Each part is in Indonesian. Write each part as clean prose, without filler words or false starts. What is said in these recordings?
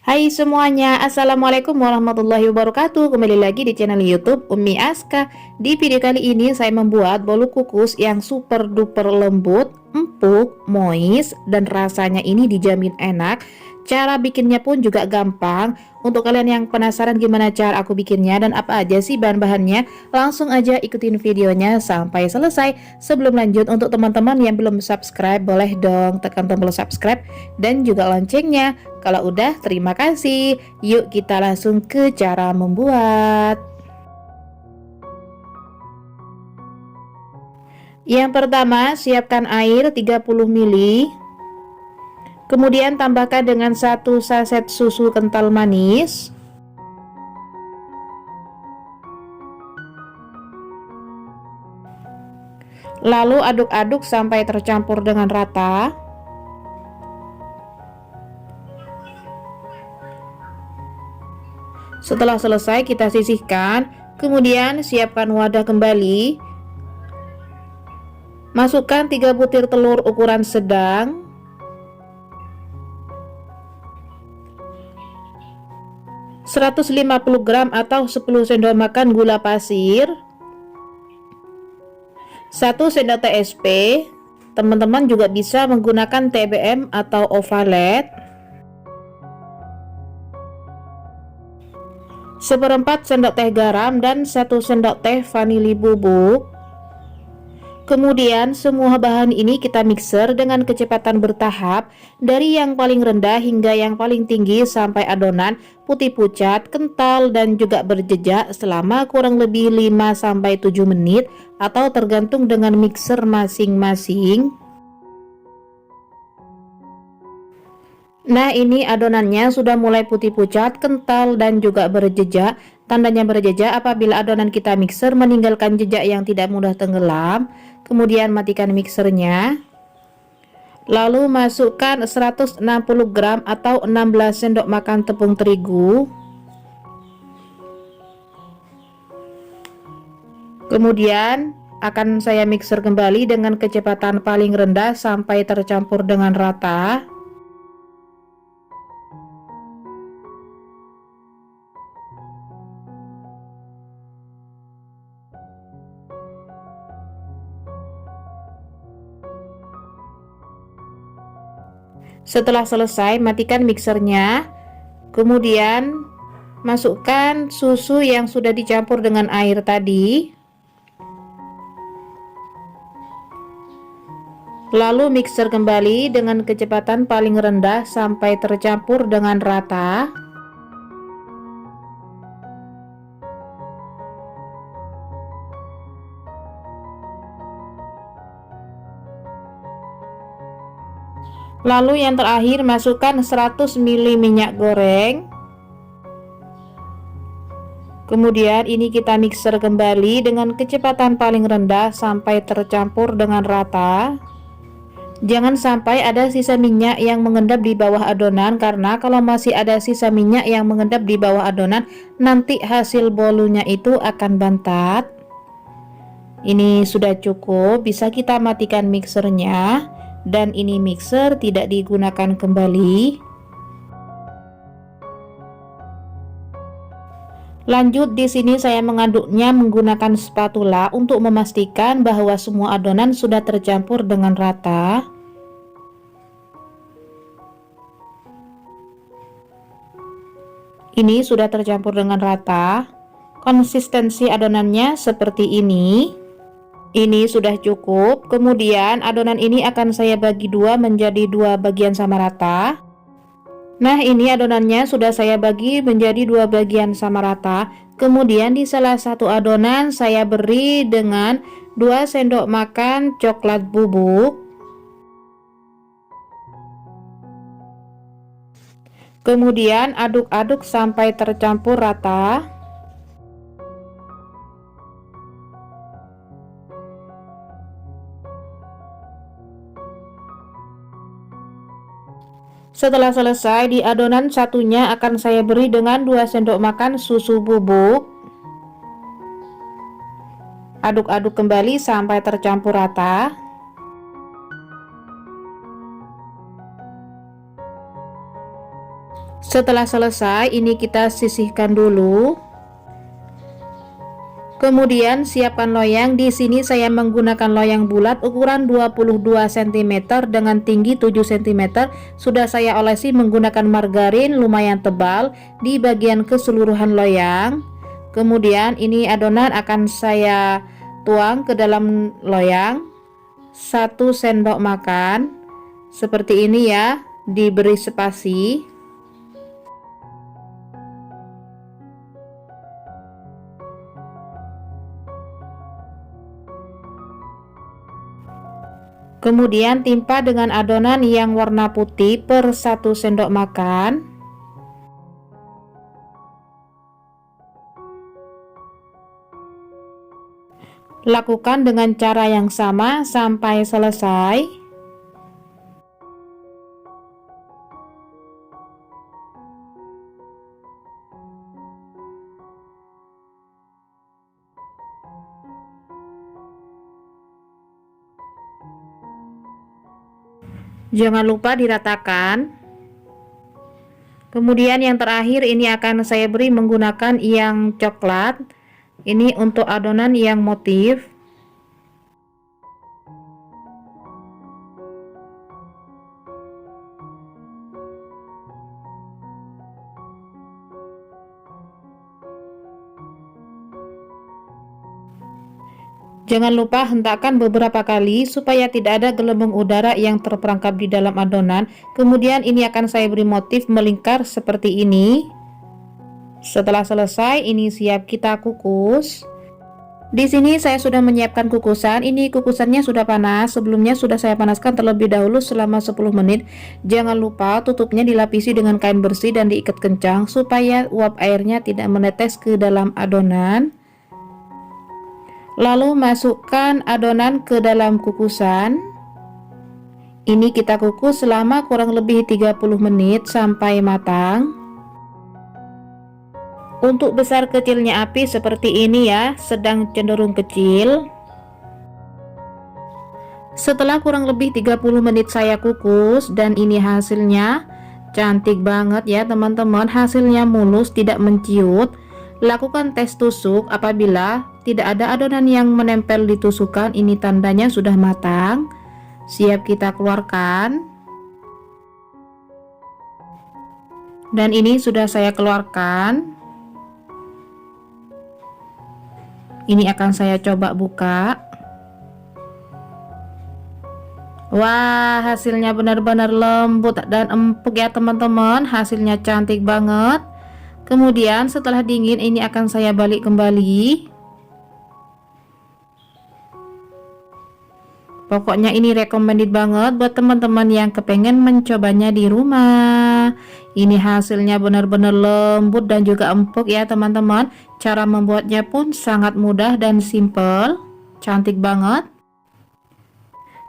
Hai semuanya, Assalamualaikum warahmatullahi wabarakatuh. Kembali lagi di channel YouTube Umi Aska. Di video kali ini saya membuat bolu kukus yang super duper lembut, empuk, moist, dan rasanya ini dijamin enak. Cara bikinnya pun juga gampang. Untuk kalian yang penasaran gimana cara aku bikinnya dan apa aja sih bahan-bahannya, langsung aja ikutin videonya sampai selesai. Sebelum lanjut, untuk teman-teman yang belum subscribe, boleh dong tekan tombol subscribe dan juga loncengnya. Kalau udah, terima kasih. Yuk kita langsung ke cara membuat. Yang pertama, siapkan air 30 ml. Kemudian tambahkan dengan 1 saset susu kental manis. Lalu aduk-aduk sampai tercampur dengan rata. Setelah selesai kita sisihkan. Kemudian siapkan wadah kembali. Masukkan 3 butir telur ukuran sedang. ...150 gram atau 10 sendok makan gula pasir, 1 sendok teh SP. Teman-teman juga bisa menggunakan TBM atau ovalet. Seperempat sendok teh garam dan 1 sendok teh vanili bubuk. Kemudian semua bahan ini kita mixer dengan kecepatan bertahap dari yang paling rendah hingga yang paling tinggi sampai adonan putih pucat, kental dan juga berjejak selama kurang lebih 5-7 menit atau tergantung dengan mixer masing-masing. Nah, ini adonannya sudah mulai putih pucat, kental dan juga berjejak. Tandanya berjejak apabila adonan kita mixer meninggalkan jejak yang tidak mudah tenggelam. Kemudian matikan mixernya. Lalu masukkan 160 gram atau 16 sendok makan tepung terigu. Kemudian akan saya mixer kembali dengan kecepatan paling rendah sampai tercampur dengan rata. Setelah selesai, matikan mixernya. Kemudian masukkan susu yang sudah dicampur dengan air tadi. Lalu mixer kembali dengan kecepatan paling rendah sampai tercampur dengan rata. Lalu yang terakhir masukkan 100 ml minyak goreng. Kemudian ini kita mixer kembali dengan kecepatan paling rendah sampai tercampur dengan rata. Jangan sampai ada sisa minyak yang mengendap di bawah adonan, karena kalau masih ada sisa minyak yang mengendap di bawah adonan, nanti hasil bolunya itu akan bantat. Ini sudah cukup, bisa kita matikan mixernya. Dan ini mixer tidak digunakan kembali. Lanjut, di sini saya mengaduknya menggunakan spatula untuk memastikan bahwa semua adonan sudah tercampur dengan rata. Ini sudah tercampur dengan rata. Konsistensi adonannya seperti ini. Ini sudah cukup. Kemudian adonan ini akan saya bagi dua menjadi 2 bagian sama rata. Nah, ini adonannya sudah saya bagi menjadi 2 bagian sama rata. Kemudian di salah satu adonan saya beri dengan 2 sendok makan coklat bubuk. Kemudian aduk-aduk sampai tercampur rata. Setelah selesai, di adonan satunya akan saya beri dengan 2 sendok makan susu bubuk. Aduk-aduk kembali sampai tercampur rata. Setelah selesai, ini kita sisihkan dulu. Kemudian siapkan loyang. Di sini saya menggunakan loyang bulat ukuran 22 cm dengan tinggi 7 cm. Sudah saya olesi menggunakan margarin lumayan tebal di bagian keseluruhan loyang. Kemudian ini adonan akan saya tuang ke dalam loyang. 1 sendok makan. Seperti ini ya, diberi spasi. Kemudian timpa dengan adonan yang warna putih per 1 sendok makan. Lakukan dengan cara yang sama sampai selesai. Jangan lupa diratakan. Kemudian yang terakhir ini akan saya beri menggunakan yang coklat. Ini untuk adonan yang motif. Jangan lupa hentakkan beberapa kali supaya tidak ada gelembung udara yang terperangkap di dalam adonan. Kemudian ini akan saya beri motif melingkar seperti ini. Setelah selesai, ini siap kita kukus. Di sini saya sudah menyiapkan kukusan. Ini kukusannya sudah panas. Sebelumnya sudah saya panaskan terlebih dahulu selama 10 menit. Jangan lupa tutupnya dilapisi dengan kain bersih dan diikat kencang supaya uap airnya tidak menetes ke dalam adonan. Lalu masukkan adonan ke dalam kukusan. Ini kita kukus selama kurang lebih 30 menit sampai matang. Untuk besar kecilnya api seperti ini ya, sedang cenderung kecil. Setelah kurang lebih 30 menit saya kukus dan ini hasilnya cantik banget ya teman-teman. Hasilnya mulus, tidak menciut. Lakukan tes tusuk. Apabila tidak ada adonan yang menempel di tusukan, ini tandanya sudah matang. Siap kita keluarkan. Dan ini sudah saya keluarkan. Ini akan saya coba buka. Wah, hasilnya benar-benar lembut dan empuk ya teman-teman. Hasilnya cantik banget. Kemudian setelah dingin ini akan saya balik kembali. Pokoknya ini recommended banget buat teman-teman yang kepengen mencobanya di rumah. Ini hasilnya benar-benar lembut dan juga empuk ya teman-teman. Cara membuatnya pun sangat mudah dan simple. Cantik banget.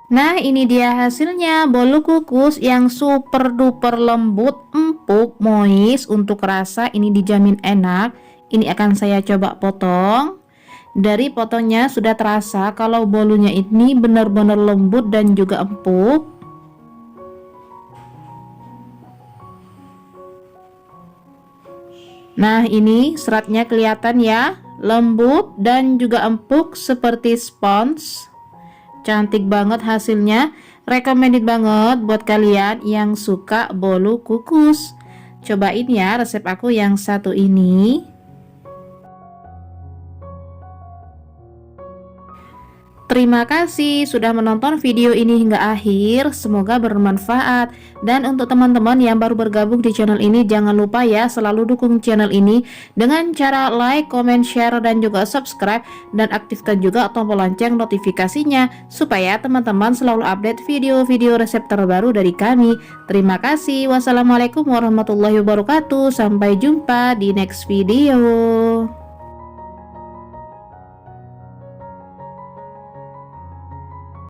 Nah, ini dia hasilnya, bolu kukus yang super duper lembut, empuk, moist. Untuk rasa ini dijamin enak. Ini akan saya coba potong. Dari potongnya sudah terasa kalau bolunya ini benar-benar lembut dan juga empuk. Nah, ini seratnya kelihatan ya, lembut dan juga empuk seperti spons. Cantik banget hasilnya. Recommended banget buat kalian yang suka bolu kukus. Cobain ya resep aku yang satu ini. Terima kasih sudah menonton video ini hingga akhir. Semoga bermanfaat. Dan untuk teman-teman yang baru bergabung di channel ini, jangan lupa ya selalu dukung channel ini dengan cara like, comment, share, dan juga subscribe. Dan aktifkan juga tombol lonceng notifikasinya supaya teman-teman selalu update video-video resep terbaru dari kami. Terima kasih. Wassalamualaikum warahmatullahi wabarakatuh. Sampai jumpa di next video.